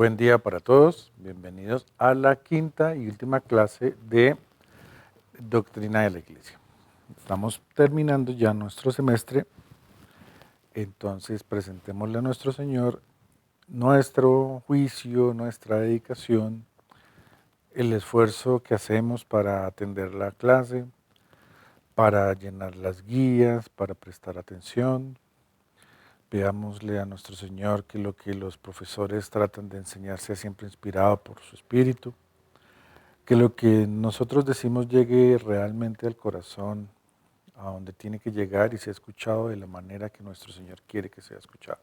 Buen día para todos, bienvenidos a la quinta y última clase de Doctrina de la Iglesia. Estamos terminando ya nuestro semestre, entonces presentémosle a nuestro Señor nuestro juicio, nuestra dedicación, el esfuerzo que hacemos para atender la clase, para llenar las guías, para prestar atención. Pidámosle a nuestro Señor que lo que los profesores tratan de enseñar sea siempre inspirado por su Espíritu, que lo que nosotros decimos llegue realmente al corazón, a donde tiene que llegar y sea escuchado de la manera que nuestro Señor quiere que sea escuchado.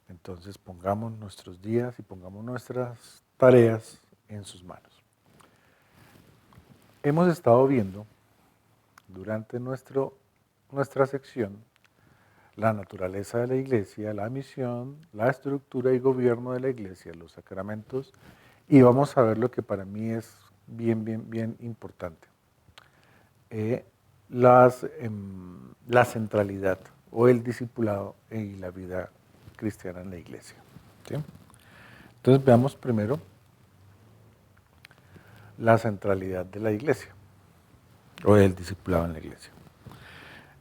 Entonces pongamos nuestros días y pongamos nuestras tareas en sus manos. Hemos estado viendo durante nuestra sección la naturaleza de la Iglesia, la misión, la estructura y gobierno de la Iglesia, los sacramentos, y vamos a ver lo que para mí es bien importante. La centralidad o el discipulado y la vida cristiana en la Iglesia. ¿Sí? Entonces veamos primero la centralidad de la Iglesia o del discipulado en la Iglesia.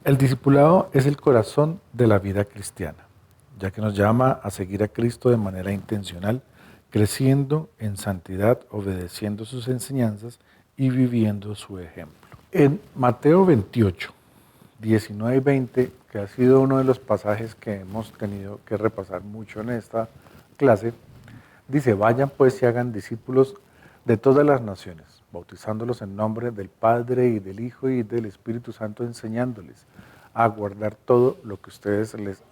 El discipulado es el corazón de la vida cristiana, ya que nos llama a seguir a Cristo de manera intencional, creciendo en santidad, obedeciendo sus enseñanzas y viviendo su ejemplo. En Mateo 28, 19 y 20, que ha sido uno de los pasajes que hemos tenido que repasar mucho en esta clase, dice: vayan pues y hagan discípulos de todas las naciones, bautizándolos en nombre del Padre y del Hijo y del Espíritu Santo, enseñándoles a guardar todo lo que ustedes les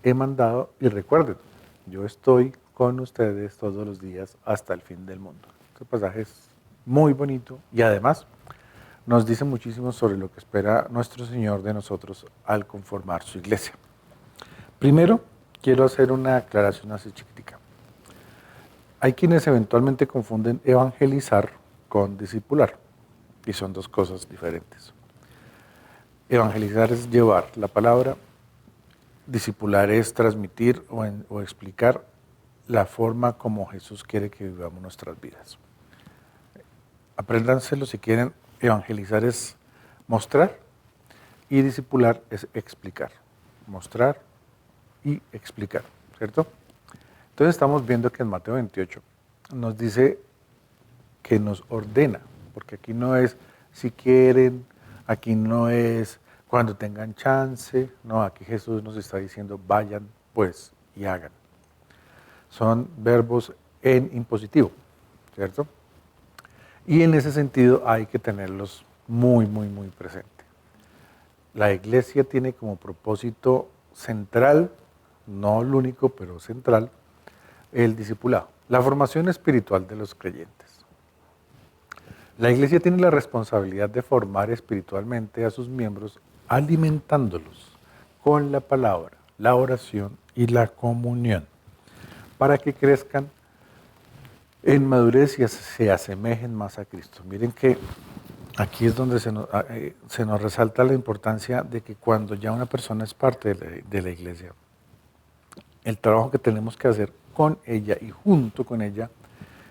he mandado, y recuerden, yo estoy con ustedes todos los días hasta el fin del mundo. Este pasaje es muy bonito y además nos dice muchísimo sobre lo que espera nuestro Señor de nosotros al conformar su iglesia. Primero, quiero hacer una aclaración así chiquitica. Hay quienes eventualmente confunden evangelizar con discipular, y son dos cosas diferentes. Evangelizar es llevar la palabra, discipular es transmitir o explicar la forma como Jesús quiere que vivamos nuestras vidas. Apréndanselo si quieren. Evangelizar es mostrar y discipular es explicar. Mostrar y explicar, ¿cierto? Entonces estamos viendo que en Mateo 28 nos dice que nos ordena, porque aquí no es si quieren, aquí no es cuando tengan chance, no, aquí Jesús nos está diciendo vayan pues y hagan. Son verbos en impositivo, ¿cierto? Y en ese sentido hay que tenerlos muy presente. La Iglesia tiene como propósito central, no el único, pero central, el discipulado, la formación espiritual de los creyentes. La Iglesia tiene la responsabilidad de formar espiritualmente a sus miembros, alimentándolos con la palabra, la oración y la comunión, para que crezcan en madurez y se asemejen más a Cristo. Miren que aquí es donde se nos resalta la importancia de que cuando ya una persona es parte de la Iglesia, el trabajo que tenemos que hacer con ella y junto con ella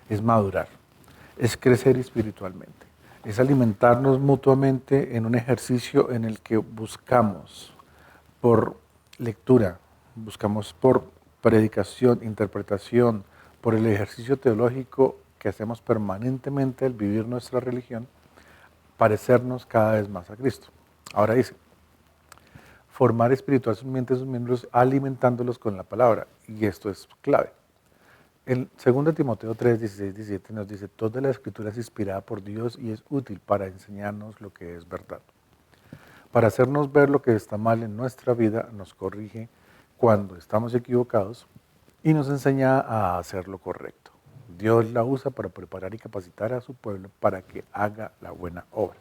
es madurar, es crecer espiritualmente, es alimentarnos mutuamente en un ejercicio en el que buscamos por lectura, buscamos por predicación, interpretación, por el ejercicio teológico que hacemos permanentemente al vivir nuestra religión, parecernos cada vez más a Cristo. Ahora dice, formar espiritualmente a sus miembros alimentándolos con la palabra, y esto es clave. En 2 Timoteo 3, 16, 17 nos dice: toda la escritura es inspirada por Dios y es útil para enseñarnos lo que es verdad, para hacernos ver lo que está mal en nuestra vida, nos corrige cuando estamos equivocados y nos enseña a hacer lo correcto. Dios la usa para preparar y capacitar a su pueblo para que haga la buena obra.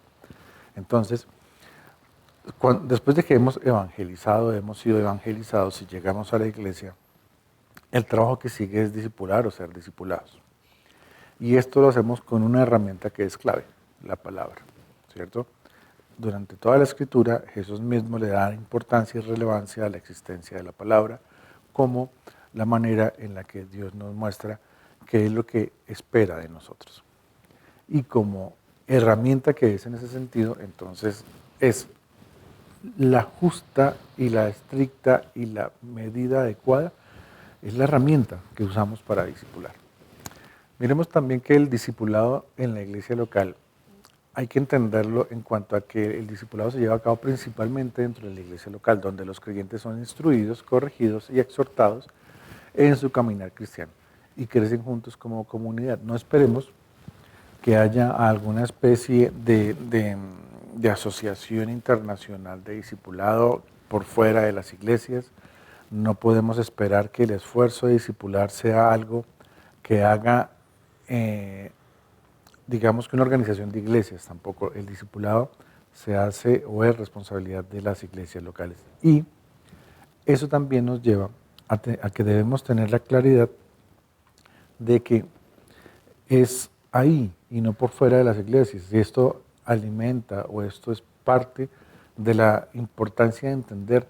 Entonces, después de que hemos sido evangelizados y llegamos a la iglesia, el trabajo que sigue es discipular o ser discipulados. Y esto lo hacemos con una herramienta que es clave, la palabra, ¿cierto? Durante toda la Escritura, Jesús mismo le da importancia y relevancia a la existencia de la palabra como la manera en la que Dios nos muestra qué es lo que espera de nosotros. Y como herramienta que es en ese sentido, entonces es la justa y la estricta y la medida adecuada, es la herramienta que usamos para discipular. Miremos también que el discipulado en la iglesia local hay que entenderlo en cuanto a que el discipulado se lleva a cabo principalmente dentro de la iglesia local, donde los creyentes son instruidos, corregidos y exhortados en su caminar cristiano y crecen juntos como comunidad. No esperemos que haya alguna especie de asociación internacional de discipulado por fuera de las iglesias. No podemos esperar que el esfuerzo de discipular sea algo que haga, digamos que una organización de iglesias. Tampoco el discipulado se hace o es responsabilidad de las iglesias locales. Y eso también nos lleva a que debemos tener la claridad de que es ahí y no por fuera de las iglesias. Y esto alimenta o esto es parte de la importancia de entender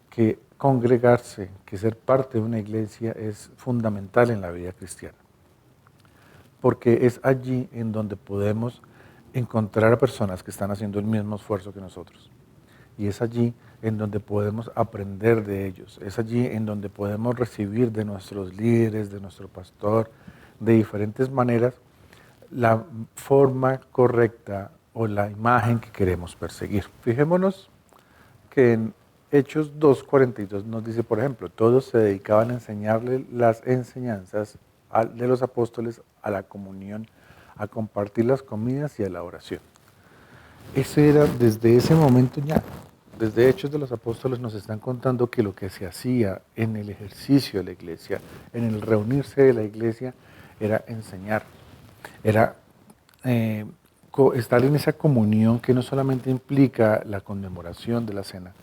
que congregarse, que ser parte de una iglesia es fundamental en la vida cristiana. Porque es allí en donde podemos encontrar a personas que están haciendo el mismo esfuerzo que nosotros. Y es allí en donde podemos aprender de ellos. Es allí en donde podemos recibir de nuestros líderes, de nuestro pastor, de diferentes maneras, la forma correcta o la imagen que queremos perseguir. Fijémonos que en Hechos 2:42 nos dice, por ejemplo, todos se dedicaban a enseñarle las enseñanzas de los apóstoles, a la comunión, a compartir las comidas y a la oración. Ese era desde ese momento ya. Desde Hechos de los Apóstoles nos están contando que lo que se hacía en el ejercicio de la iglesia, en el reunirse de la iglesia, era enseñar, era estar en esa comunión que no solamente implica la conmemoración de la cena,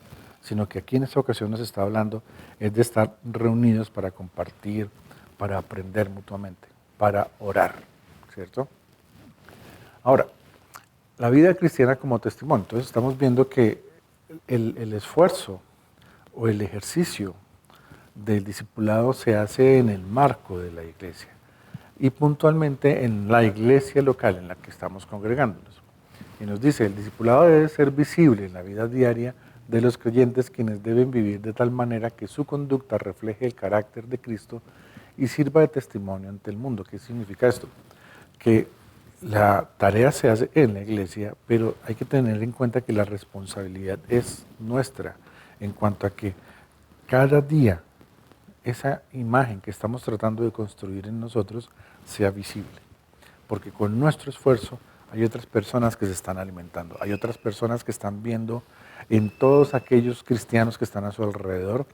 sino que aquí en esta ocasión nos está hablando es de estar reunidos para compartir, para aprender mutuamente, para orar, ¿cierto? Ahora, la vida cristiana como testimonio. Entonces estamos viendo que el esfuerzo o el ejercicio del discipulado se hace en el marco de la iglesia y puntualmente en la iglesia local en la que estamos congregándonos. Y nos dice, el discipulado debe ser visible en la vida diaria de los creyentes, quienes deben vivir de tal manera que su conducta refleje el carácter de Cristo y sirva de testimonio ante el mundo. ¿Qué significa esto? Que la tarea se hace en la iglesia, pero hay que tener en cuenta que la responsabilidad es nuestra en cuanto a que cada día esa imagen que estamos tratando de construir en nosotros sea visible. Porque con nuestro esfuerzo hay otras personas que se están alimentando, hay otras personas que están viendo en todos aquellos cristianos que están a su alrededor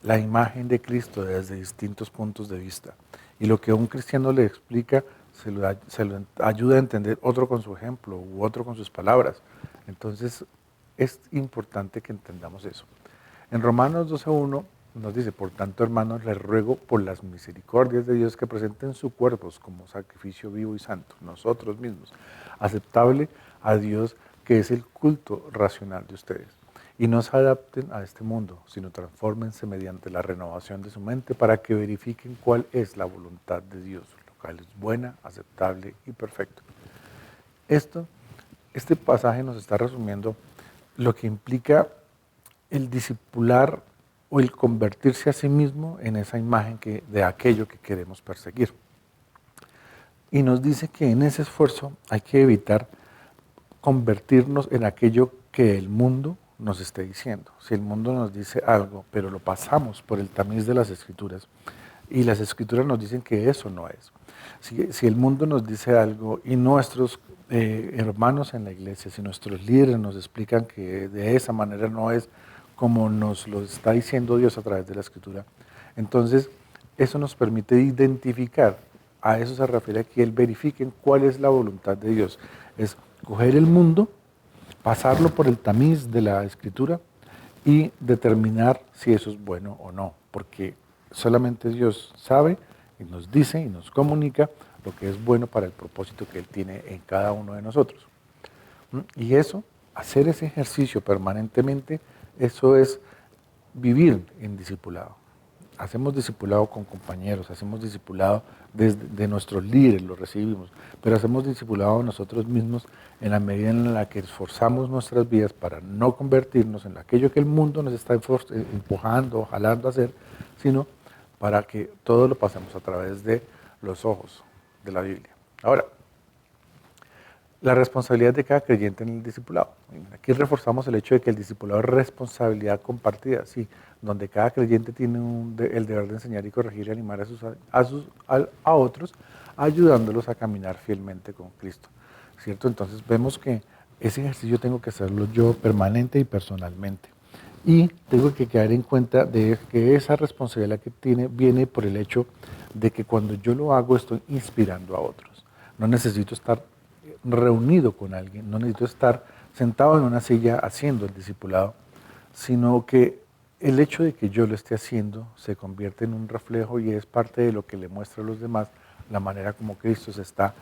la imagen de Cristo desde distintos puntos de vista. Y lo que un cristiano le explica se lo ayuda a entender otro con su ejemplo u otro con sus palabras. Entonces es importante que entendamos eso. En Romanos 12:1 nos dice, por tanto, hermanos, les ruego por las misericordias de Dios que presenten sus cuerpos como sacrificio vivo y santo, nosotros mismos, aceptable a Dios, que es el culto racional de ustedes. Y no se adapten a este mundo, sino transfórmense mediante la renovación de su mente para que verifiquen cuál es la voluntad de Dios, lo cual es buena, aceptable y perfecto. Este pasaje nos está resumiendo lo que implica el discipular o el convertirse a sí mismo en esa imagen de aquello que queremos perseguir. Y nos dice que en ese esfuerzo hay que evitar convertirnos en aquello que el mundo nos esté diciendo. Si el mundo nos dice algo, pero lo pasamos por el tamiz de las Escrituras, y las Escrituras nos dicen que eso no es. Si el mundo nos dice algo y nuestros hermanos en la iglesia, si nuestros líderes nos explican que de esa manera no es como nos lo está diciendo Dios a través de la Escritura, entonces eso nos permite identificar, a eso se refiere aquí, el verifiquen cuál es la voluntad de Dios. Es coger el mundo, pasarlo por el tamiz de la Escritura y determinar si eso es bueno o no, porque solamente Dios sabe y nos dice y nos comunica lo que es bueno para el propósito que Él tiene en cada uno de nosotros. Y eso, hacer ese ejercicio permanentemente, eso es vivir en discipulado. hacemos discipulado con compañeros, hacemos discipulado de nuestros líderes, lo recibimos, pero hacemos discipulado nosotros mismos en la medida en la que esforzamos nuestras vidas para no convertirnos en aquello que el mundo nos está empujando, jalando a hacer, sino para que todo lo pasemos a través de los ojos de la Biblia. Ahora, la responsabilidad de cada creyente en el discipulado. Aquí reforzamos el hecho de que el discipulado es responsabilidad compartida, sí, donde cada creyente tiene el deber de enseñar y corregir y animar a otros, ayudándolos a caminar fielmente con Cristo. ¿Cierto? Entonces vemos que ese ejercicio tengo que hacerlo yo permanente y personalmente. Y tengo que quedar en cuenta de que esa responsabilidad que tiene viene por el hecho de que cuando yo lo hago estoy inspirando a otros. No necesito estar reunido con alguien, no necesito estar sentado en una silla haciendo el discipulado, sino que el hecho de que yo lo esté haciendo se convierte en un reflejo y es parte de lo que le muestra a los demás la manera como Cristo se está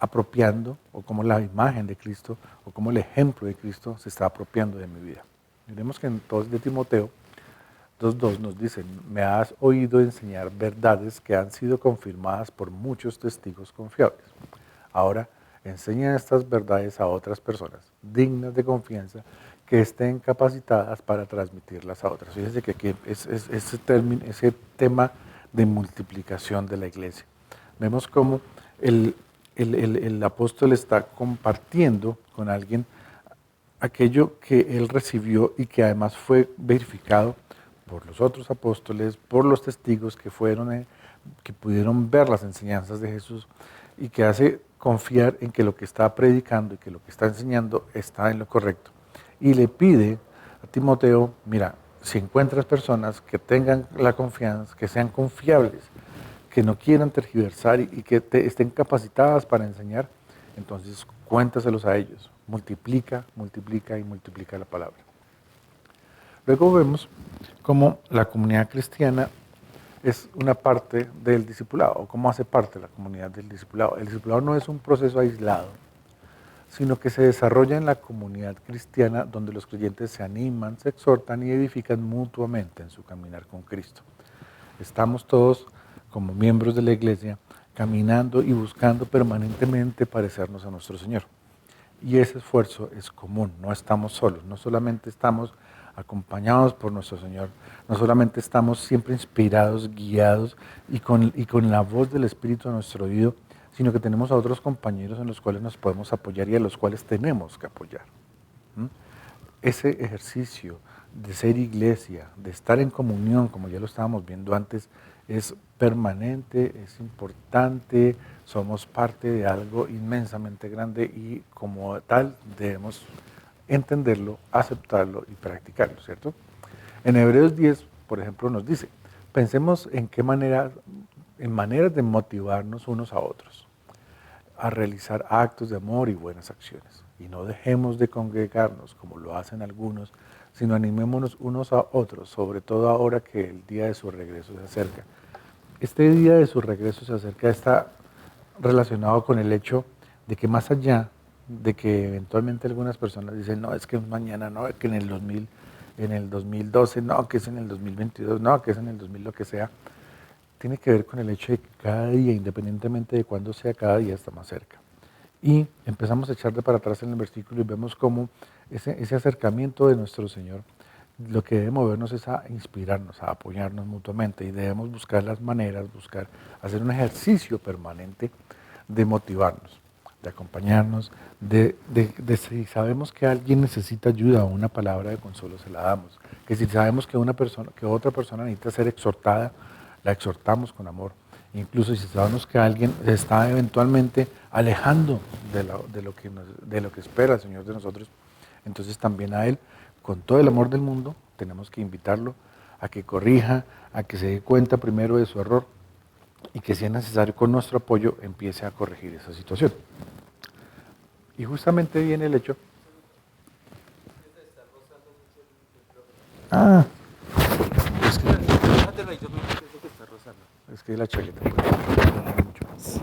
apropiando, o como la imagen de Cristo, o como el ejemplo de Cristo se está apropiando de mi vida. Miremos que en 2 de Timoteo 2:2 nos dice: me has oído enseñar verdades que han sido confirmadas por muchos testigos confiables. Ahora, enseña estas verdades a otras personas dignas de confianza que estén capacitadas para transmitirlas a otras. Fíjense que aquí es ese tema de multiplicación de la iglesia. Vemos cómo el apóstol está compartiendo con alguien aquello que él recibió y que además fue verificado por los otros apóstoles, por los testigos que pudieron ver las enseñanzas de Jesús, y que hace confiar en que lo que está predicando y que lo que está enseñando está en lo correcto. Y le pide a Timoteo: mira, si encuentras personas que tengan la confianza, que sean confiables, que no quieran tergiversar y que estén capacitadas para enseñar, entonces cuéntaselos a ellos. Multiplica, multiplica y multiplica la palabra. Luego vemos cómo la comunidad cristiana es una parte del discipulado, o cómo hace parte de la comunidad del discipulado. El discipulado no es un proceso aislado, sino que se desarrolla en la comunidad cristiana, donde los creyentes se animan, se exhortan y edifican mutuamente en su caminar con Cristo. Estamos todos, como miembros de la iglesia, caminando y buscando permanentemente parecernos a nuestro Señor. Y ese esfuerzo es común, no estamos solos, no solamente estamos acompañados por nuestro Señor, no solamente estamos siempre inspirados, guiados y con la voz del Espíritu a nuestro oído, sino que tenemos a otros compañeros en los cuales nos podemos apoyar y a los cuales tenemos que apoyar. Ese ejercicio de ser iglesia, de estar en comunión, como ya lo estábamos viendo antes, es permanente, es importante, somos parte de algo inmensamente grande y como tal debemos entenderlo, aceptarlo y practicarlo, ¿cierto? En Hebreos 10, por ejemplo, nos dice: pensemos en maneras de motivarnos unos a otros, a realizar actos de amor y buenas acciones. Y no dejemos de congregarnos como lo hacen algunos, sino animémonos unos a otros, sobre todo ahora que el día de su regreso se acerca. Este día de su regreso se acerca, está relacionado con el hecho de que más allá de que eventualmente algunas personas dicen: no, es que mañana, no, es que en el 2012, no, que es en el 2022, no, que es en el 2000, lo que sea, tiene que ver con el hecho de que cada día, independientemente de cuándo sea, cada día está más cerca. Y empezamos a echar de para atrás en el versículo y vemos cómo ese acercamiento de nuestro Señor, lo que debe movernos es a inspirarnos, a apoyarnos mutuamente, y debemos buscar las maneras, hacer un ejercicio permanente de motivarnos, de acompañarnos, de si sabemos que alguien necesita ayuda o una palabra de consuelo, se la damos. Que si sabemos que otra persona necesita ser exhortada, la exhortamos con amor. Incluso si sabemos que alguien se está eventualmente alejando de lo que espera el Señor de nosotros, entonces también a Él, con todo el amor del mundo, tenemos que invitarlo a que corrija, a que se dé cuenta primero de su error y que, si es necesario, con nuestro apoyo empiece a corregir esa situación. Y justamente viene el hecho... Ah, es que... Es que la chaqueta puede mucho más.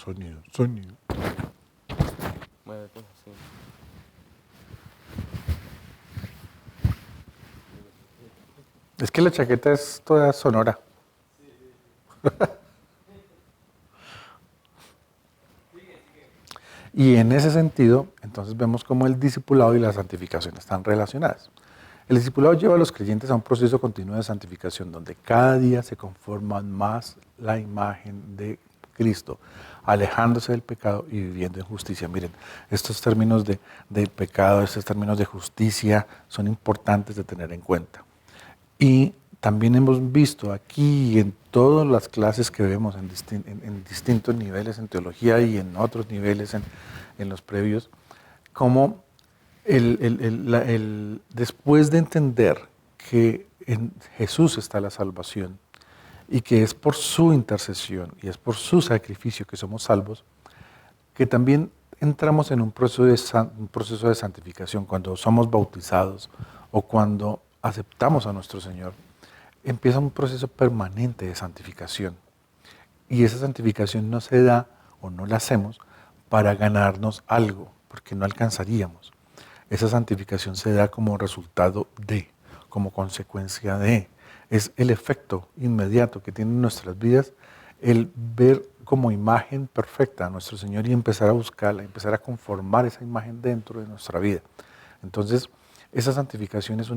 sonido, sonido. Muévete, sí. Es que la chaqueta es toda sonora. Y en ese sentido, entonces vemos cómo el discipulado y la santificación están relacionadas. El discipulado lleva a los creyentes a un proceso continuo de santificación, donde cada día se conforman más la imagen de Cristo, alejándose del pecado y viviendo en justicia. Miren, estos términos de pecado, estos términos de justicia son importantes de tener en cuenta. Y también hemos visto aquí en todas las clases que vemos en distintos niveles en teología y en otros niveles en los previos, cómo después de entender que en Jesús está la salvación y que es por su intercesión y es por su sacrificio que somos salvos, que también entramos en un proceso de santificación cuando somos bautizados o cuando aceptamos a nuestro Señor. Empieza un proceso permanente de santificación. Y esa santificación no se da o no la hacemos para ganarnos algo, porque no alcanzaríamos. Esa santificación se da como resultado de, como consecuencia de. Es el efecto inmediato que tiene en nuestras vidas el ver como imagen perfecta a nuestro Señor y empezar a buscarla, empezar a conformar esa imagen dentro de nuestra vida. Entonces, esa santificación es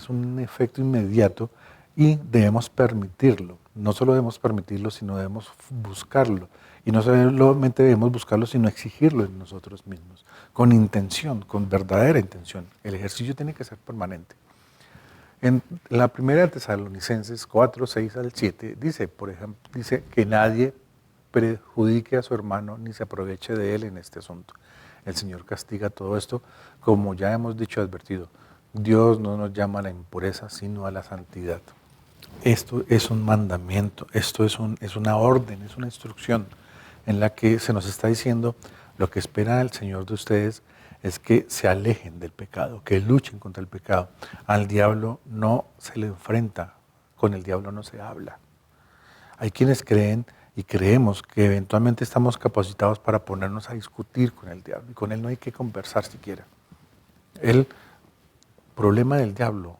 un efecto inmediato y debemos permitirlo. No solo debemos permitirlo, sino debemos buscarlo. Y no solamente debemos buscarlo, sino exigirlo en nosotros mismos, con intención, con verdadera intención. El ejercicio tiene que ser permanente. En la primera de Tesalonicenses 4, 6 al 7, dice, por ejemplo, dice que nadie perjudique a su hermano ni se aproveche de él en este asunto. El Señor castiga todo esto, como ya hemos dicho y advertido. Dios no nos llama a la impureza, sino a la santidad. Esto es un mandamiento, esto es una orden, es una instrucción en la que se nos está diciendo lo que espera el Señor de ustedes es que se alejen del pecado, que luchen contra el pecado. Al diablo no se le enfrenta, con el diablo no se habla. Hay quienes creen y creemos que eventualmente estamos capacitados para ponernos a discutir con el diablo y con él no hay que conversar siquiera. El problema del diablo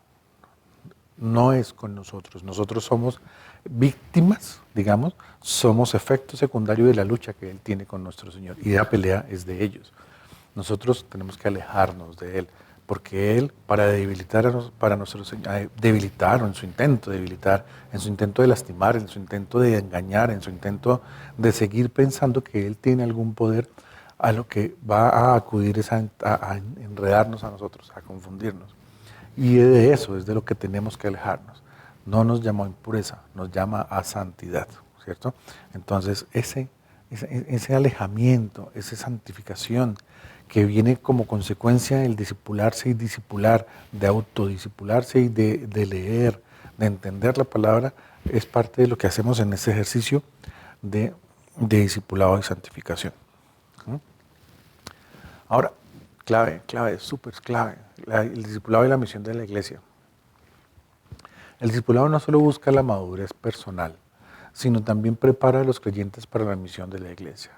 no es con nosotros. Nosotros somos víctimas, digamos, somos efecto secundario de la lucha que él tiene con nuestro Señor y la pelea es de ellos. Nosotros tenemos que alejarnos de él, porque él, para debilitarnos, para nuestro Señor, debilitar, en su intento de debilitar, en su intento de lastimar, en su intento de engañar, en su intento de seguir pensando que él tiene algún poder, a lo que va a acudir es a enredarnos a nosotros, a confundirnos. Y de eso es de lo que tenemos que alejarnos. No nos llama a impureza, nos llama a santidad, ¿cierto? Entonces, ese alejamiento, esa santificación que viene como consecuencia del discipularse y discipular, de autodiscipularse y de leer, de entender la palabra, es parte de lo que hacemos en ese ejercicio de discipulado y santificación. ¿Mm? Ahora, clave, súper clave, el discipulado y la misión de la iglesia. El discipulado no solo busca la madurez personal, sino también prepara a los creyentes para la misión de la iglesia,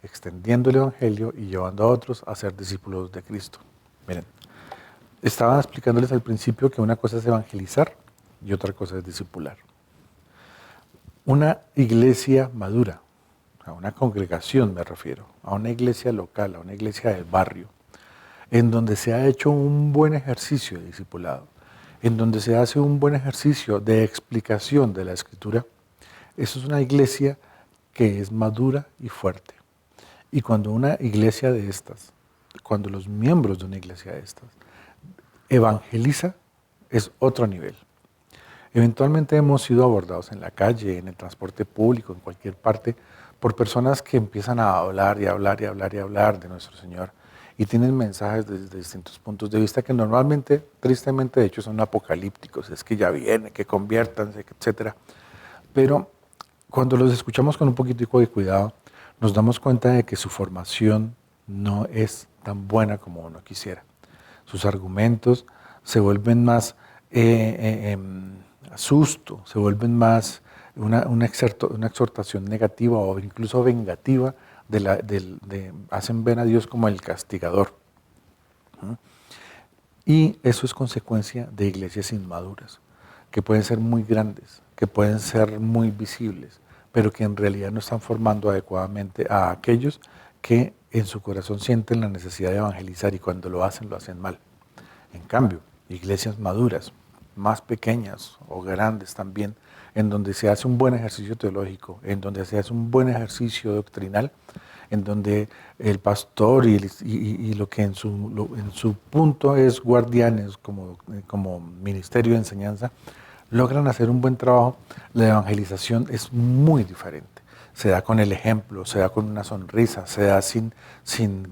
extendiendo el evangelio y llevando a otros a ser discípulos de Cristo. Miren, estaba explicándoles al principio que una cosa es evangelizar y otra cosa es discipular. Una iglesia madura, a una congregación me refiero, a una iglesia local, a una iglesia del barrio, en donde se ha hecho un buen ejercicio de discipulado, en donde se hace un buen ejercicio de explicación de la Escritura, eso es una iglesia que es madura y fuerte. Y cuando una iglesia de estas, cuando los miembros de una iglesia de estas, evangeliza, es otro nivel. Eventualmente hemos sido abordados en la calle, en el transporte público, en cualquier parte, por personas que empiezan a hablar y hablar y hablar y hablar de nuestro Señor y tienen mensajes desde distintos puntos de vista que normalmente, tristemente, de hecho son apocalípticos, es que ya viene, que conviértanse, etc. Pero cuando los escuchamos con un poquitico de cuidado, nos damos cuenta de que su formación no es tan buena como uno quisiera. Sus argumentos se vuelven más susto, se vuelven más una exhortación negativa o incluso vengativa, hacen ver a Dios como el castigador. ¿Mm? Y eso es consecuencia de iglesias inmaduras, que pueden ser muy grandes, que pueden ser muy visibles, pero que en realidad no están formando adecuadamente a aquellos que en su corazón sienten la necesidad de evangelizar y cuando lo hacen mal. En cambio, iglesias maduras, más pequeñas o grandes también, en donde se hace un buen ejercicio teológico, en donde se hace un buen ejercicio doctrinal, en donde el pastor y lo que en su punto es guardianes como ministerio de enseñanza, logran hacer un buen trabajo, la evangelización es muy diferente. Se da con el ejemplo, se da con una sonrisa, se da sin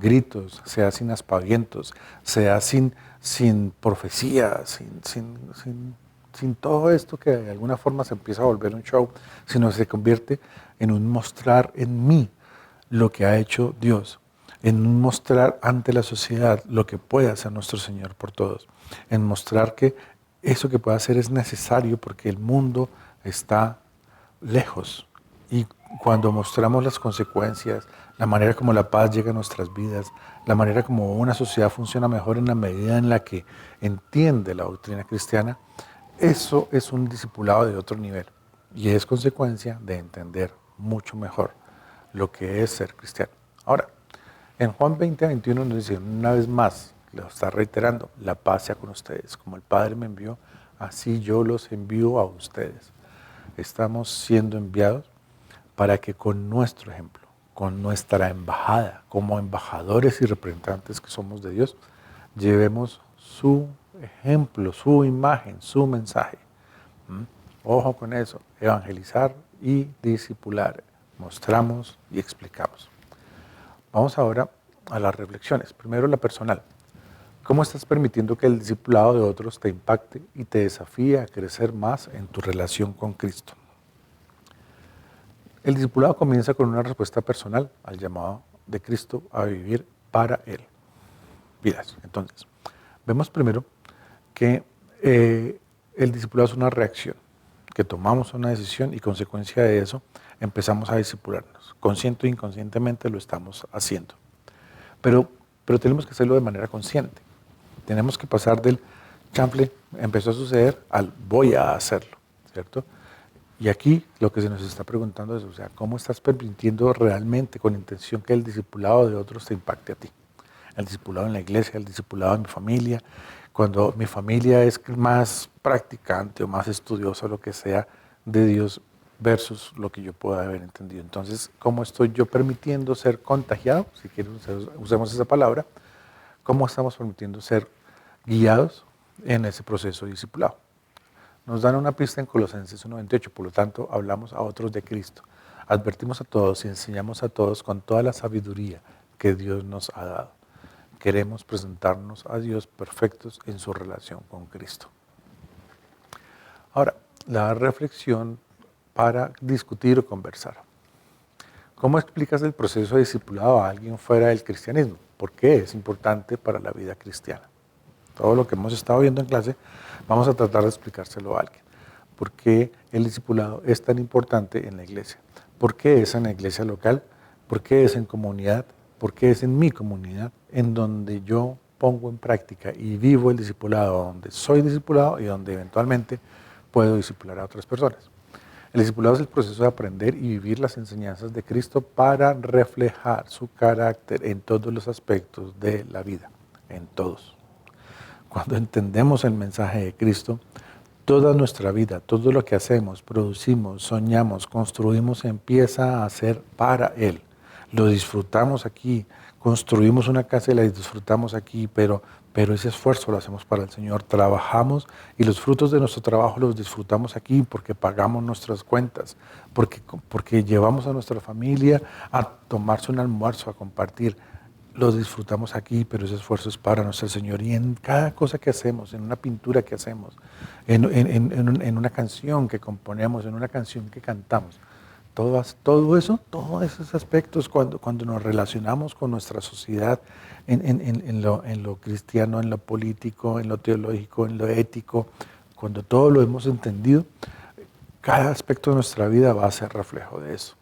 gritos, se da sin aspavientos, se da sin profecía, sin todo esto que de alguna forma se empieza a volver un show, sino se convierte en un mostrar en mí lo que ha hecho Dios, en un mostrar ante la sociedad lo que puede hacer nuestro Señor por todos, en mostrar que eso que puede hacer es necesario porque el mundo está lejos. Y cuando mostramos las consecuencias, la manera como la paz llega a nuestras vidas, la manera como una sociedad funciona mejor en la medida en la que entiende la doctrina cristiana, eso es un discipulado de otro nivel y es consecuencia de entender mucho mejor lo que es ser cristiano. Ahora, en Juan 20:21 nos dice una vez más, lo está reiterando, la paz sea con ustedes, como el Padre me envió, así yo los envío a ustedes. Estamos siendo enviados para que con nuestro ejemplo, con nuestra embajada, como embajadores y representantes que somos de Dios, llevemos su ejemplo, su imagen, su mensaje. Ojo con eso, evangelizar y discipular. Mostramos y explicamos. Vamos ahora a las reflexiones. Primero la personal. ¿Cómo estás permitiendo que el discipulado de otros te impacte y te desafíe a crecer más en tu relación con Cristo? El discipulado comienza con una respuesta personal al llamado de Cristo a vivir para Él. Vidas. Entonces, vemos primero que el discipulado es una reacción, que tomamos una decisión y consecuencia de eso empezamos a discipularnos. Consciente o inconscientemente lo estamos haciendo. Pero tenemos que hacerlo de manera consciente. Tenemos que pasar del chanfle, empezó a suceder, al voy a hacerlo, ¿cierto? Y aquí lo que se nos está preguntando es, o sea, ¿cómo estás permitiendo realmente con intención que el discipulado de otros te impacte a ti? El discipulado en la iglesia, el discipulado en mi familia, cuando mi familia es más practicante o más estudiosa, lo que sea, de Dios versus lo que yo pueda haber entendido. Entonces, ¿cómo estoy yo permitiendo ser contagiado? Si quieren, usemos esa palabra. ¿Cómo estamos permitiendo ser guiados en ese proceso de discipulado? Nos dan una pista en Colosenses 1:28, por lo tanto, hablamos a otros de Cristo. Advertimos a todos y enseñamos a todos con toda la sabiduría que Dios nos ha dado. Queremos presentarnos a Dios perfectos en su relación con Cristo. Ahora, la reflexión para discutir o conversar. ¿Cómo explicas el proceso de discipulado a alguien fuera del cristianismo? ¿Por qué es importante para la vida cristiana? Todo lo que hemos estado viendo en clase, vamos a tratar de explicárselo a alguien. ¿Por qué el discipulado es tan importante en la iglesia? ¿Por qué es en la iglesia local? ¿Por qué es en comunidad? ¿Por qué es en mi comunidad en donde yo pongo en práctica y vivo el discipulado, donde soy discipulado y donde eventualmente puedo discipular a otras personas? El discipulado es el proceso de aprender y vivir las enseñanzas de Cristo para reflejar su carácter en todos los aspectos de la vida, en todos. Cuando entendemos el mensaje de Cristo, toda nuestra vida, todo lo que hacemos, producimos, soñamos, construimos, empieza a ser para Él. Lo disfrutamos aquí, construimos una casa y la disfrutamos aquí, pero ese esfuerzo lo hacemos para el Señor. Trabajamos y los frutos de nuestro trabajo los disfrutamos aquí porque pagamos nuestras cuentas, porque llevamos a nuestra familia a tomarse un almuerzo, a compartir. Los disfrutamos aquí, pero ese esfuerzo es para nuestro Señor. Y en cada cosa que hacemos, en una pintura que hacemos, en una canción que componemos, en una canción que cantamos, todos esos aspectos, cuando nos relacionamos con nuestra sociedad, en lo cristiano, en lo político, en lo teológico, en lo ético, cuando todo lo hemos entendido, Cada aspecto de nuestra vida va a ser reflejo de eso.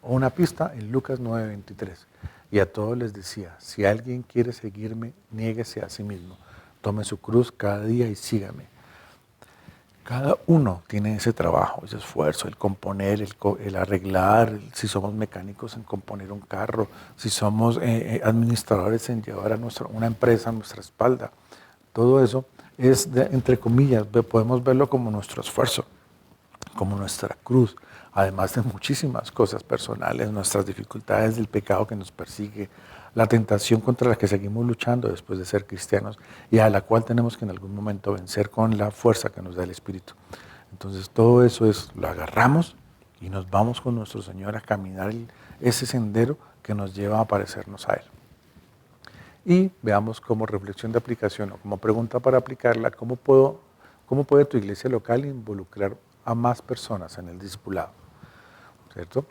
Una pista en Lucas 9:23. Y a todos les decía, si alguien quiere seguirme, niéguese a sí mismo, tome su cruz cada día y sígame. Cada uno tiene ese trabajo, ese esfuerzo, el componer, el arreglar, si somos mecánicos en componer un carro, si somos administradores en llevar a una empresa a nuestra espalda. Todo eso es, entre comillas, podemos verlo como nuestro esfuerzo, como nuestra cruz, además de muchísimas cosas personales, nuestras dificultades del pecado que nos persigue, la tentación contra la que seguimos luchando después de ser cristianos y a la cual tenemos que en algún momento vencer con la fuerza que nos da el Espíritu. Entonces todo eso lo agarramos y nos vamos con nuestro Señor a caminar ese sendero que nos lleva a parecernos a Él. Y veamos como reflexión de aplicación o como pregunta para aplicarla, ¿cómo puede tu iglesia local involucrar a más personas en el discipulado? ¿Cierto?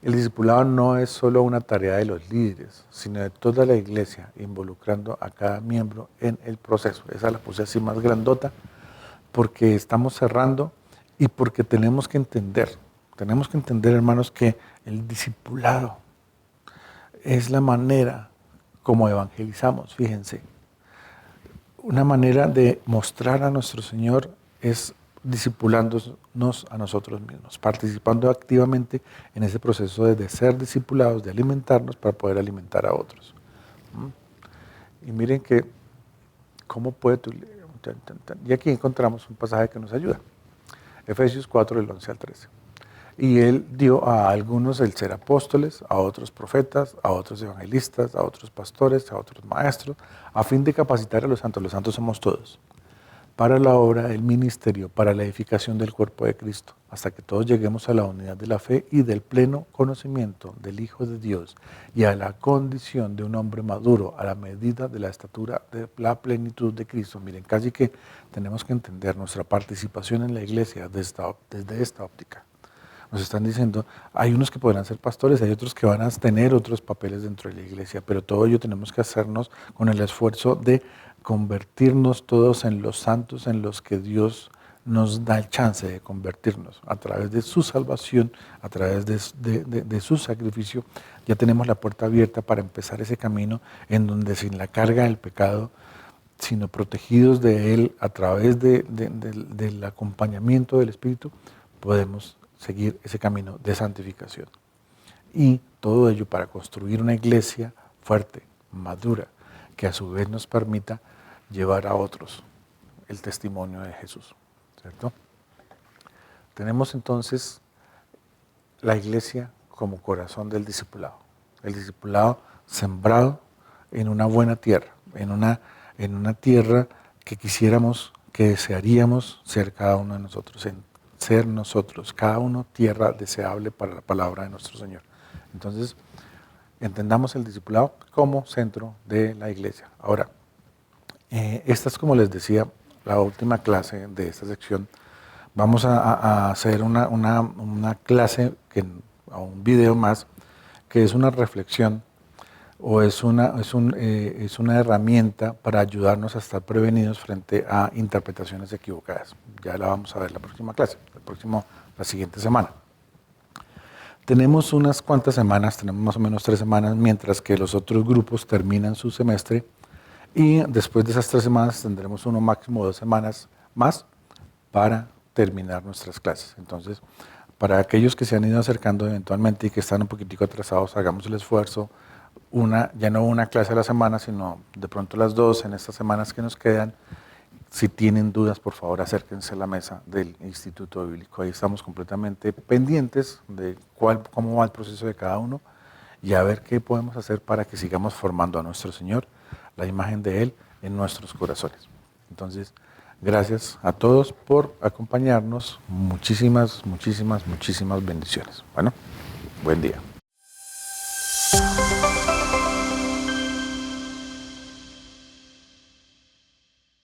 El discipulado no es solo una tarea de los líderes, sino de toda la iglesia, involucrando a cada miembro en el proceso. Esa la puse así más grandota, porque estamos cerrando y porque tenemos que entender, hermanos, que el discipulado es la manera como evangelizamos, fíjense. Una manera de mostrar a nuestro Señor es discipulándonos a nosotros mismos, participando activamente en ese proceso de ser discipulados, de alimentarnos para poder alimentar a otros. Y miren que, ¿cómo puede tu iglesia? Y aquí encontramos un pasaje que nos ayuda. Efesios 4, del 11 al 13. Y Él dio a algunos el ser apóstoles, a otros profetas, a otros evangelistas, a otros pastores, a otros maestros, a fin de capacitar a los santos somos todos, para la obra del ministerio, para la edificación del cuerpo de Cristo, hasta que todos lleguemos a la unidad de la fe y del pleno conocimiento del Hijo de Dios y a la condición de un hombre maduro, a la medida de la estatura de la plenitud de Cristo. Miren, casi que tenemos que entender nuestra participación en la iglesia desde esta óptica. Nos están diciendo, hay unos que podrán ser pastores, hay otros que van a tener otros papeles dentro de la iglesia, pero todo ello tenemos que hacernos con el esfuerzo de convertirnos todos en los santos en los que Dios nos da el chance de convertirnos. A través de su salvación, a través de su sacrificio, ya tenemos la puerta abierta para empezar ese camino en donde sin la carga del pecado, sino protegidos de Él a través del acompañamiento del Espíritu, podemos seguir ese camino de santificación. Y todo ello para construir una iglesia fuerte, madura, que a su vez nos permita llevar a otros el testimonio de Jesús, ¿cierto? Tenemos entonces la iglesia como corazón del discipulado. El discipulado sembrado en una buena tierra, en una tierra que quisiéramos, que desearíamos ser cada uno de nosotros, ser nosotros, cada uno tierra deseable para la palabra de nuestro Señor. Entonces, entendamos el discipulado como centro de la iglesia. Ahora, esta es, como les decía, la última clase de esta sección. Vamos a hacer una clase, o un video más, que es una reflexión o es una herramienta para ayudarnos a estar prevenidos frente a interpretaciones equivocadas. Ya la vamos a ver la próxima clase, la siguiente semana. Tenemos unas cuantas semanas, tenemos más o menos 3 semanas, mientras que los otros grupos terminan su semestre, y después de esas 3 semanas tendremos uno máximo 2 semanas más para terminar nuestras clases. Entonces, para aquellos que se han ido acercando eventualmente y que están un poquitico atrasados, hagamos el esfuerzo, ya no una clase a la semana, sino de pronto las 2 en estas semanas que nos quedan. Si tienen dudas, por favor, acérquense a la mesa del Instituto Bíblico. Ahí estamos completamente pendientes de cómo va el proceso de cada uno y a ver qué podemos hacer para que sigamos formando a nuestro Señor, la imagen de Él en nuestros corazones. Entonces, gracias a todos por acompañarnos. Muchísimas bendiciones. Bueno, buen día.